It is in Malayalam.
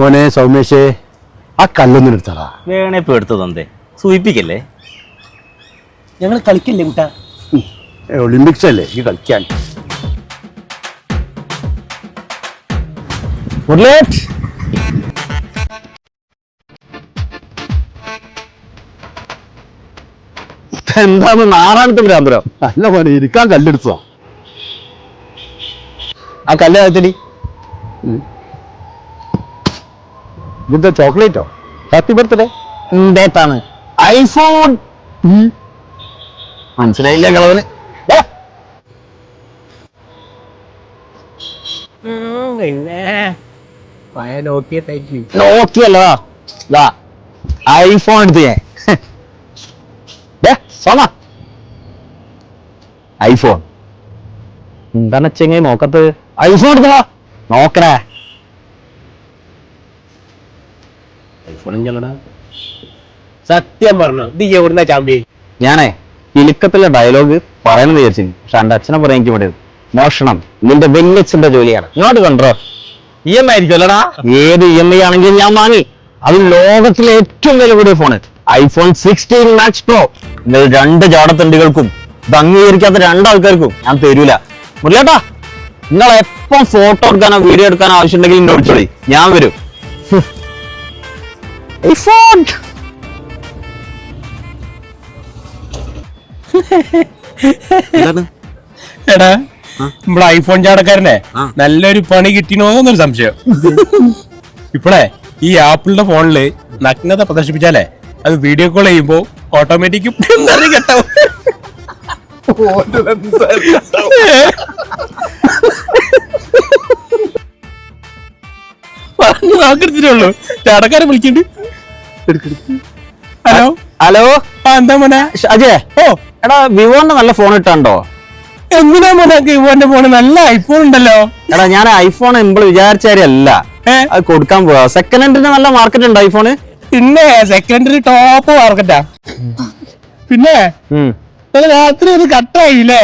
മോനെ സൗമേഷേ ആ കല്ലൊന്നും എടുത്തടാ. വേണേ ഇപ്പൊ എടുത്തു തന്തേ സൂയിപ്പിക്കല്ലേ. ഞങ്ങൾ കളിക്കല്ലേ കുട്ടാ? ഒളിമ്പിക്സ് അല്ലേ ഈ കളിക്കാൻ. എന്താണ് നാറാണത്തെ ഭ്രാന്തരം? അല്ല മോനെ ഇരിക്കാൻ കല്ലെടുത്തോ. ആ കല്ല് താഴ്ത്തടി. ഇതെന്താ ചോക്ലേറ്റോ? Happy birthday. എന്തേത്താണ് ഐഫോൺ? മനസ്സിലായില്ല കളവന്. പിന്നെ നോക്കിയല്ലതാ ഐഫോൺ എടുത്ത് ഞാൻ. ഐഫോൺ എന്താണ് ചെങ്ങ നോക്കത്ത്? ഐഫോൺ എടുത്തോ നോക്കണേ. സത്യം പറഞ്ഞു നീ എവിടുന്ന ചാമ്പ്യൻ? ഞാനേ കിലുക്കത്തിലെ ഡയലോഗ് പറയുന്നത് വിചാരിച്ചു. പക്ഷെ എന്റെ അച്ഛനെ പറയാൻ എനിക്ക് ഇവിടെ മോഷണം നിന്റെ വെല്ലച്ചന്റെ ജോലിയാണ്. ഇങ്ങോട്ട് കണ്ടോ? EMI ആയിരിക്കുമല്ലടാ? ഏത് EMI ആണെങ്കിലും ഞാൻ വാങ്ങി. അത് ലോകത്തിലെ ഏറ്റവും വില കൂടിയ ഫോണ് ഐഫോൺ 16 മാക്സ് പ്രോ. നിങ്ങൾ 2 ജാടത്തണ്ടികൾക്കും ഇത് അംഗീകരിക്കാത്ത 2 ആൾക്കാർക്കും ഞാൻ തരൂല. മുരളിയേട്ടാ നിങ്ങൾ എപ്പം ഫോട്ടോ എടുക്കാനോ വീഡിയോ എടുക്കാനോ ആവശ്യമുണ്ടെങ്കിൽ എന്നെ വിളിച്ചോളി, ഞാൻ വരും. ഐഫോൺ എടാ നമ്മുടെ ഐഫോൺ ചാടക്കാരനെ നല്ലൊരു പണി കിട്ടിനോന്നൊരു സംശയം. ഇപ്പഴേ ഈ ആപ്പിളിന്റെ ഫോണില് നഗ്നത പ്രദർശിപ്പിച്ചാലേ അത് വീഡിയോ കോൾ ചെയ്യുമ്പോ ഓട്ടോമാറ്റിക് കേട്ടോ. പറഞ്ഞു നോക്കിടത്തിട്ടുള്ളൂ. ചാടക്കാരെ വിളിക്കുന്നുണ്ട്. Hello hello. ആ എന്താ മോനെ? അജയ്. ഓ എടാ വിവോന്റെ നല്ല ഫോൺ ഇട്ടാണ്ടോ? എന്തിനാ മോനക്ക് ഇവന്റെ ഫോണ്? നല്ല ഐഫോൺ ഉണ്ടല്ലോ. എടാ ഞാൻ ഐഫോൺ നമ്മൾ വിചാരിച്ചാരല്ല അത് കൊടുക്കാൻ പോവാ. സെക്കൻഡ് ഹാൻഡിന് നല്ല മാർക്കറ്റ് ഉണ്ട് ഐഫോണ്. പിന്നെ സെക്കൻഡറി ടോപ്പ് മാർക്കറ്റാ. പിന്നെ രാത്രി അത് കട്ടായില്ലേ?